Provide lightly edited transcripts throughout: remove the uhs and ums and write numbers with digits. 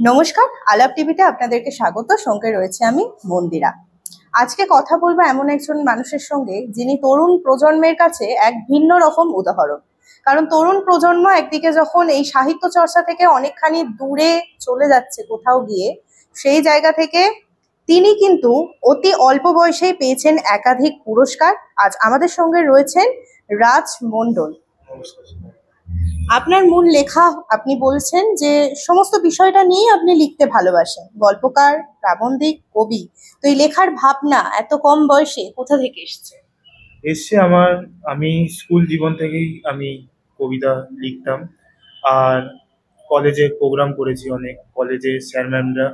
নমস্কার, আলাপ টিভিতে আপনাদেরকে স্বাগত। সঙ্গে রয়েছে আমি মন্দিরা। আজকে কথা বলবো এমন একজন মানুষের সঙ্গে যিনি তরুণ প্রজন্মের কাছে এক ভিন্ন রকম উদাহরণ। কারণ তরুণ প্রজন্ম একদিকে যখন এই সাহিত্য চর্চা থেকে অনেকখানি দূরে চলে যাচ্ছে কোথাও গিয়ে, সেই জায়গা থেকে তিনি কিন্তু অতি অল্প বয়সেই পেয়েছেন একাধিক পুরস্কার। আজ আমাদের সঙ্গে রয়েছেন রাজ মণ্ডল। আপনার মূল লেখা, আপনি বলছেন যে সমস্ত বিষয়টা নিয়ে আপনি লিখতে ভালোবাসেন, গল্পকার, প্রাবন্ধিক, কবি। তো এই লেখার ভাবনা এত কম বয়সে কোথা থেকে এসছে? আমি স্কুল জীবন থেকেই আমি কবিতা লিখতাম। আর কলেজে প্রোগ্রাম করেছি অনেক। কলেজে স্যার ম্যামরা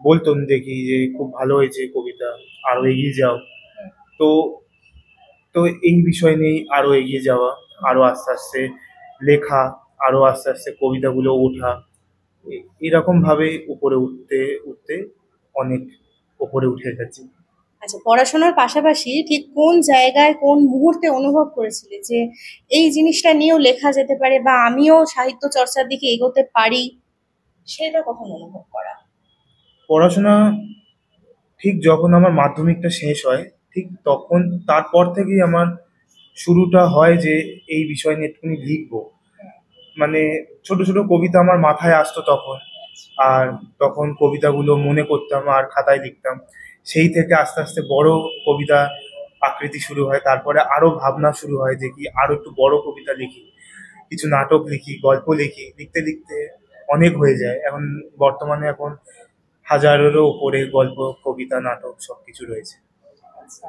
বলতেন দেখি যে খুব ভালো হয়েছে কবিতা, আরো এগিয়ে যাও। তো তো এই বিষয় নিয়েই আরো এগিয়ে যাওয়া, আরো আস্তে আস্তে লেখা, আরো আস্তে আস্তে কবিতাগুলো ওঠা, এরকম ভাবে উপরে উঠতে উঠতে অনেক উপরে উঠে গেছি। আচ্ছা, পড়াশোনার পাশাপাশি ঠিক কোন জায়গায় কোন মুহূর্তে অনুভব করেছিলে যে এই জিনিসটা নিয়েও লেখা যেতে পারে বা আমিও সাহিত্য চর্চার দিকে এগোতে পারি, সেটা কখন অনুভব করা? পড়াশোনা ঠিক যখন আমার মাধ্যমিকটা শেষ হয়, ঠিক তখন তারপর থেকেই আমার শুরুটা হয় যে এই বিষয় নিয়ে একটুখানি লিখবো। মানে ছোট ছোট কবিতা আমার মাথায় আসতো তখন, আর তখন কবিতাগুলো মনে করতাম আর খাতায় লিখতাম। সেই থেকে আস্তে আস্তে বড় কবিতা আকৃতি শুরু হয়, তারপরে আরো ভাবনা শুরু হয় যে কি আরো একটু বড় কবিতা লিখি, কিছু নাটক লিখি, গল্প লিখি। লিখতে লিখতে অনেক হয়ে যায়। এখন হাজারেরও উপরে গল্প, কবিতা, নাটক সবকিছু রয়েছে। আচ্ছা,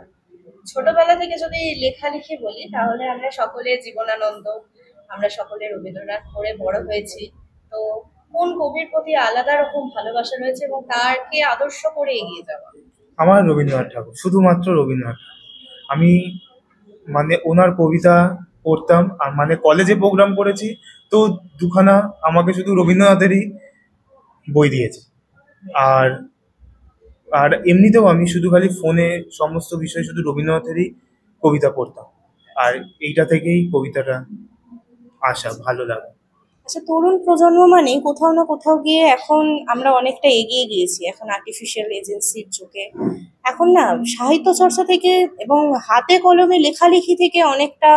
ছোটবেলা থেকে যদি লেখালেখি বলি তাহলে আমরা সকলে জীবনানন্দ, আমরা সকলে রবীন্দ্রনাথ পড়ে বড় হয়েছি। তো কোন কবির প্রতি আলাদা রকম ভালোবাসা রয়েছে এবং তারকে আদর্শ করে এগিয়ে যাওয়া? আমার রবীন্দ্রনাথ ঠাকুর, শুধুমাত্র রবীন্দ্রনাথ ঠাকুর। আমি ওনার কবিতা পড়তাম, আর কলেজে প্রোগ্রাম করেছি, তো দুখানা আমাকে শুধু রবীন্দ্রনাথেরই বই দিয়েছে। আর আর এমনিতেও আমি শুধু খালি ফোনে সমস্ত বিষয় শুধু রবীন্দ্রনাথেরই কবিতা পড়তাম। আর এইটা থেকেই কবিতাটা আসা, ভালো লাগা। আচ্ছা, তরুণ প্রজন্ম মানে কোথাও না কোথাও গিয়ে এখন আমরা অনেকটা এগিয়ে গিয়েছি, এখন আর্টিফিশিয়াল এজেন্সির যুগে। এখন না সাহিত্য চর্চা থেকে এবং হাতে কলমে লেখালেখি থেকে অনেকটা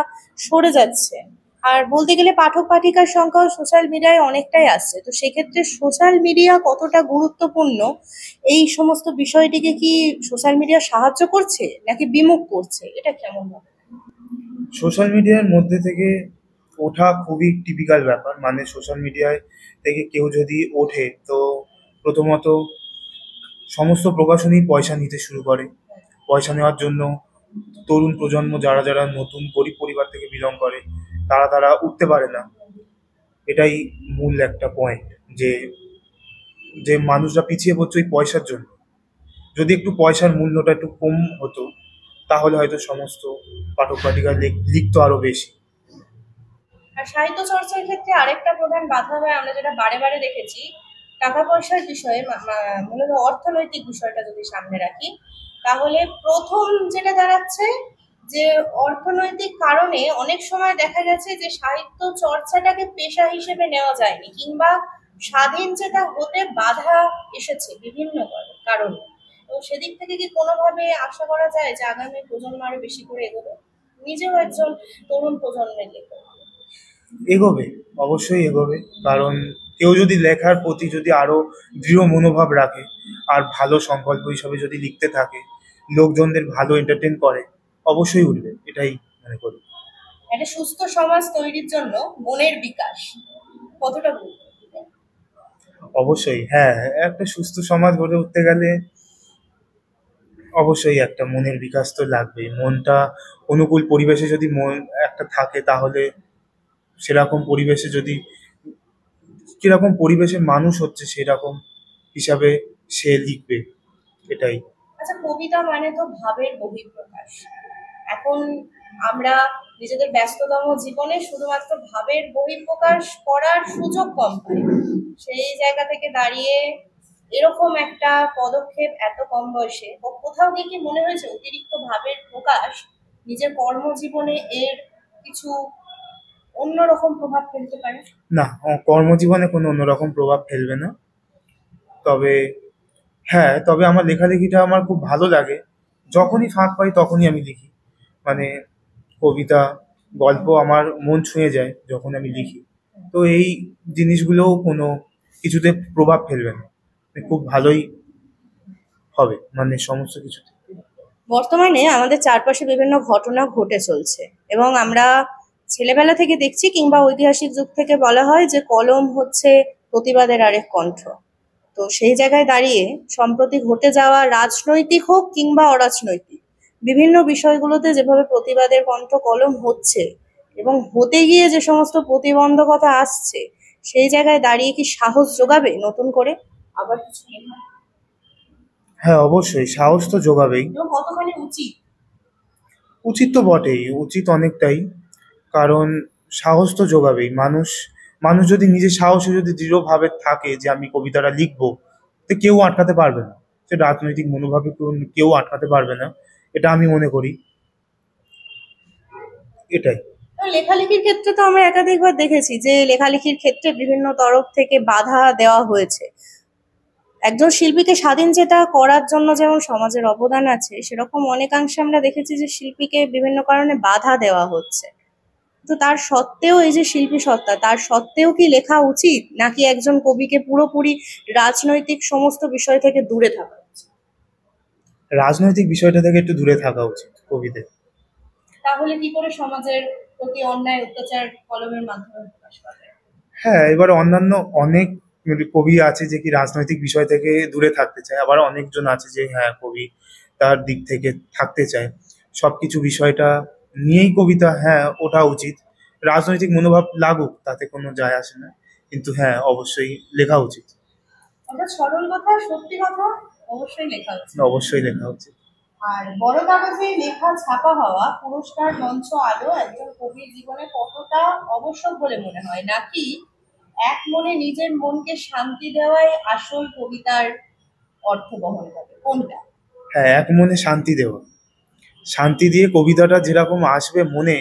সরে যাচ্ছে। আর বলতে গেলে পাঠক পাঠিকার সংখ্যাও সোশ্যাল মিডিয়ায় অনেকটাই আসছে। তো সেক্ষেত্রে সোশ্যাল মিডিয়া কতটা গুরুত্বপূর্ণ, এই সমস্ত বিষয়টিকে কি সোশ্যাল মিডিয়া সাহায্য করছে নাকি বিমুখ করছে, এটা কেমন হবে? সোশ্যাল মিডিয়ার মধ্যে থেকে ওঠা খুবই টিপিক্যাল ব্যাপার। সোশ্যাল মিডিয়ায় থেকে কেউ যদি ওঠে, তো প্রথমত সমস্ত প্রকাশনই পয়সা নিতে শুরু করে। পয়সা নেওয়ার জন্য তরুণ প্রজন্ম, যারা যারা নতুন গরিব পরিবার থেকে বিলং করে, তারা তারা উঠতে পারে না। এটাই মূল একটা পয়েন্ট, যে যে মানুষরা পিছিয়ে পড়ছে ওই পয়সার জন্য। যদি একটু পয়সার মূল্যটা একটু কম হতো, তাহলে হয়তো সমস্ত পাঠক পাঠিকা লিখতো আরো বেশি। আর সাহিত্য চর্চার ক্ষেত্রে আরেকটা প্রধান বাধা হয়, আমরা যেটা বারে বারে দেখেছি, টাকা পয়সার বিষয়ে, মূলত অর্থনৈতিক বিষয়টা যদি সামনে রাখি, তাহলে প্রথম যেটা দাঁড়াচ্ছে যে অর্থনৈতিক কারণে অনেক সময় দেখা গেছে যে সাহিত্য চর্চাটাকে পেশা হিসেবে নেওয়া যায়নি, কিংবা স্বাধীন যেটা হতে বাধা এসেছে বিভিন্ন কারণে। তো সেদিক থেকে কি কোনোভাবে আশা করা যায় যে আগামী প্রজন্ম আরো বেশি করে এগোবে? নিজেও একজন তরুণ প্রজন্মের লেখক। এগোবে, অবশ্যই এগোবে। কারণ কেউ যদি লেখার প্রতি যদি আরো দৃঢ় মনোভাব রাখে, আর ভালো সংকল্প হিসাবে যদি লিখতে থাকে, লোকজনদের ভালো এন্টারটেন করে, অবশ্যই উঠবে, এটাই মনে করি। একটা সুস্থ সমাজ তৈরির জন্য মনের বিকাশ কতটা গুরুত্বপূর্ণ? অবশ্যই, হ্যাঁ। একটা সুস্থ সমাজ গড়ে উঠতে গেলে অবশ্যই একটা মনের বিকাশ তো লাগবেই। মনটা অনুকূল পরিবেশে যদি মন একটা থাকে, তাহলে সেরকম পরিবেশে যদি কিরকম পরিবেশে মানুষ হচ্ছে সেরকম হিসাবে সে লিখবে, এটাই। আচ্ছা, কবিতা মানে তো ভাবের বহিঃপ্রকাশ। এখন আমরা নিজেদের ব্যস্ততম জীবনে শুধুমাত্র ভাবের বহিঃপ্রকাশ করার সুযোগ কম পাই। সেই জায়গা থেকে দাঁড়িয়ে এরকম একটা পদক্ষেপ এত কম বয়সে, কোথাও গিয়ে কি মনে হয়েছে অতিরিক্ত ভাবের প্রকাশ নিজের কর্মজীবনে এর কিছু অন্যরকম প্রভাব ফেলতে পারে? না, কর্মজীবনে কোনো অন্যরকম প্রভাব ফেলবে না। তবে হ্যাঁ, তবে আমার লেখালেখিটা আমার খুব ভালো লাগে। যখনই ফাঁক পাই তখনই আমি লিখি। মানে কবিতা, গল্প আমার মন ছুঁয়ে যায় যখন আমি লিখি। তো এই জিনিসগুলোও কোনো কিছুতে প্রভাব ফেলবে না। খুব ভালোই হবে, মানে সমস্ত কিছুতে। বর্তমানে আমাদের চারপাশে বিভিন্ন ঘটনা ঘটে চলছে এবং আমরা ছেলেবেলা থেকে দেখছি কিংবা ঐতিহাসিক যুগ থেকে বলা হয় যে কলম হচ্ছে প্রতিবাদের আরেক কণ্ঠ। তো সেই জায়গায় দাঁড়িয়ে সম্প্রতি ঘটে যাওয়া রাজনৈতিক হোক কিংবা অরাজনৈতিক বিভিন্ন বিষয়গুলোতে যেভাবে প্রতিবাদের কণ্ঠ কলম হচ্ছে এবং হতে গিয়ে যে সমস্ত প্রতিবন্ধকতা আসছে, সেই জায়গায় দাঁড়িয়ে কি সাহস যোগাবে নতুন করে আবার কিছু লেখা? হ্যাঁ, অবশ্যই সাহস তো যোগাবেই। এবং কতখানি উচিত? উচিত তো বটেই, উচিত অনেকটাই। কারণ সাহস তো যোগাবেই। মানুষ মানুষ যদি নিজের সাহসে যদি দৃঢ়ভাবে থাকে যে আমি কবিতাটা লিখবো, তো কেউ আটকাতে পারবে না। সে রাজনৈতিক মনোভাবে কেউ আটকাতে পারবে না, এটা আমি মনে করি। এটাই। লেখালেখির ক্ষেত্রে তো আমরা একাধিকবার দেখেছি যে লেখালেখির ক্ষেত্রে বিভিন্ন তরফ থেকে বাধা দেওয়া হয়েছে। একজন শিল্পীকে স্বাধীন যেটা করার জন্য যেমন সমাজের অবদান আছে, সেরকম অনেকাংশে আমরা দেখেছি যে শিল্পীকে বিভিন্ন কারণে বাধা দেওয়া হচ্ছে। তো তার সত্ত্বেও এই যে শিল্পী সত্তা, তার সত্ত্বেও কি লেখা উচিত, নাকি একজন কবিকে পুরোপুরি রাজনৈতিক সমস্ত বিষয় থেকে দূরে থাকা উচিত? রাজনৈতিক বিষয়টা থেকে একটু দূরে থাকা উচিত কবিদের। তাহলে কি করে সমাজের প্রতি অন্যায় অত্যাচার কলমের মাধ্যমে প্রকাশ পাবে? হ্যাঁ, এবার অন্যান্য অনেক কবি আছে যে কি রাজনৈতিক বিষয় থেকে দূরে থাকতে চায়, আবার অনেকজন আছে যে হ্যাঁ কবি তার দিক থেকে থাকতে চায়। সবকিছু বিষয়টা নিয়েই কবিতা, হ্যাঁ ওঠা উচিত। রাজনৈতিক মনোভাব লাগুক তাতে কোনো যায় আসে না, কিন্তু হ্যাঁ অবশ্যই লেখা উচিত। অর্থাৎ সরল কথা, সত্যি কথা, অবশ্যই লেখা উচিত। অবশ্যই লেখা উচিত। আর বড় কাগজে লেখা ছাপা হওয়া, পুরস্কার, মঞ্চ, আলো একজন কবির জীবনে কতটা আবশ্যক বলে মনে হয়, নাকি এক মনে নিজের মনকে শান্তি দেওয়াই আসল কবিতার অর্থ বহন করে, কোনটা? হ্যাঁ, এক মনে শান্তি দেওয়া। শান্তি দিয়ে কবিতাটা যেরকম আসবে মনে,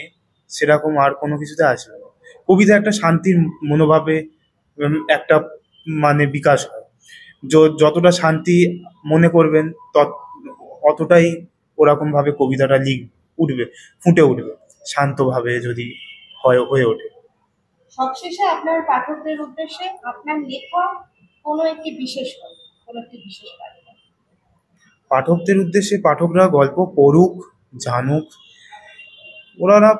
সেরকম আর কোনো কিছুতে আসবে না। কবিতা একটা শান্তির মনোভাবে একটা মানে বিকাশ হয়। যতটা শান্তি মনে করবেন অতটাই ওরকম ভাবে কবিতাটা উঠবে, ফুটে উঠবে শান্তভাবে যদি হয়ে ওঠে। সবশেষে আপনার পাঠকদের উদ্দেশ্যে আপনার লেখা কোনো একটি বিশেষ কথা, কোনো একটি বিশেষ বার্তা। পাঠকদের উদ্দেশ্যে, পাঠকরা গল্প পড়ুক, জানুক। ওনারা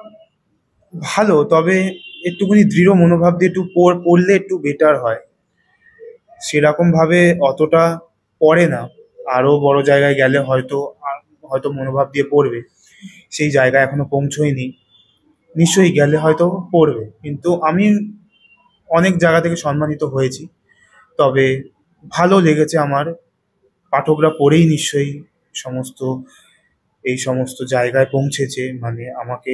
ভালো, তবে একটুখানি দৃঢ় মনোভাব দিয়ে একটু পড়লে একটু বেটার হয়। সেরকম ভাবে অতটা পড়ে না। আরো বড় জায়গায় গেলে হয়তো হয়তো মনোভাব দিয়ে পড়বে। সেই জায়গায় এখনো পৌঁছয়নি, নিশ্চয়ই গেলে হয়তো পড়বে। কিন্তু আমি অনেক জায়গা থেকে সম্মানিত হয়েছি, তবে ভালো লেগেছে আমার। পাঠকরা পড়েই নিশ্চয়ই সমস্ত এই সমস্ত জায়গায় পৌঁছেছে, মানে আমাকে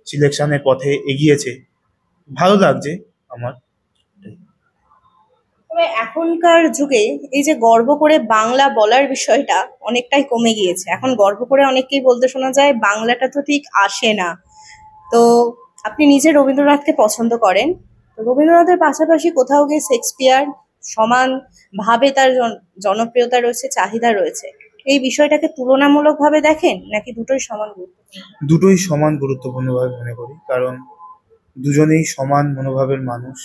সিলেকশনের পথে এগিয়েছে। ভালো লাগছে আমার। তবে এখনকার যুগে এই যে গর্ব করে বাংলা বলার বিষয়টা অনেকটাই কমে গিয়েছে। এখন গর্ব করে অনেককেই বলতে শোনা যায় বাংলাটা তো ঠিক আসে না। তো আপনি নিজে রবীন্দ্রনাথকে পছন্দ করেন, তো রবীন্দ্রনাথের পাশাপাশি কোথাও গিয়ে শেক্সপিয়ার সমান ভাবে তার জনপ্রিয়তা রয়েছে, চাহিদা রয়েছে, এই বিষয়টাকে তুলনামূলকভাবে দেখেন নাকি দুটোই সমান গুরুত্বপূর্ণ? দুটোই সমান গুরুত্বপূর্ণভাবে মনে করি, কারণ দুজনেই সমান মনোভাবের মানুষ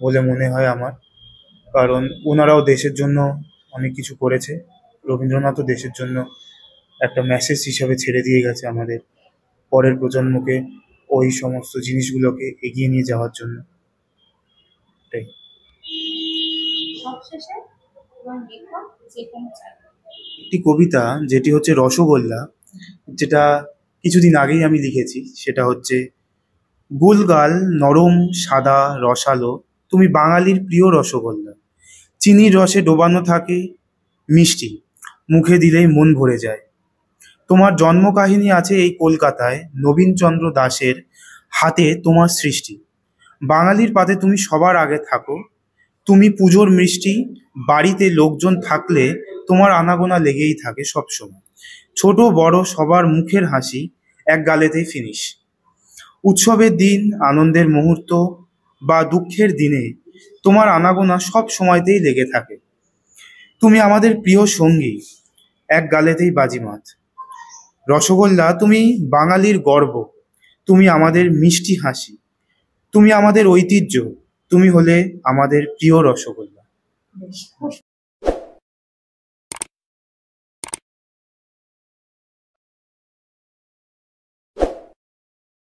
বলে মনে হয় আমার। কারণ ওনারাও দেশের জন্য অনেক কিছু করেছে। রবীন্দ্রনাথও দেশের জন্য একটা মেসেজ হিসাবে ছেড়ে দিয়ে গেছে আমাদের পরের প্রজন্মকে, ওই সমস্ত জিনিসগুলোকে এগিয়ে নিয়ে যাওয়ার জন্য। এটাই। সবশেষে তোমার লেখা যে কোনো চাই। একটি কবিতা যেটি হচ্ছে রসগোল্লা, যেটা কিছুদিন আগেই আমি লিখেছি। সেটা হচ্ছে: গুলগাল নরম সাদা রসালো, তুমি বাঙালির প্রিয় রসগোল্লা। চিনির রসে ডোবানো থাকে মিষ্টি, মুখে দিলেই মন ভরে যায়। তোমার জন্মকাহিনী আছে এই কলকাতায়, নবীনচন্দ্র দাশের হাতে তোমার সৃষ্টি। বাঙালির পাতে তুমি সবার আগে থাকো, তুমি পুজোর মিষ্টি। বাড়িতে লোকজন থাকলে তোমার আনাগোনা লেগেই থাকে সবসময়। ছোট বড় সবার মুখের হাসি এক গালেতেই ফিনিশ। উৎসবের দিন, আনন্দের মুহূর্ত বা দুঃখের দিনে তোমার আনাগোনা সব সময়তেই লেগে থাকে। তুমি আমাদের প্রিয় সঙ্গী, এক গালেতেই বাজিমাত। রসগোল্লা তুমি বাঙালির গর্ব, তুমি আমাদের মিষ্টি হাসি, তুমি আমাদের ঐতিহ্য, তুমি হলে আমাদের প্রিয় রসগোল্লা। বেশ, খুব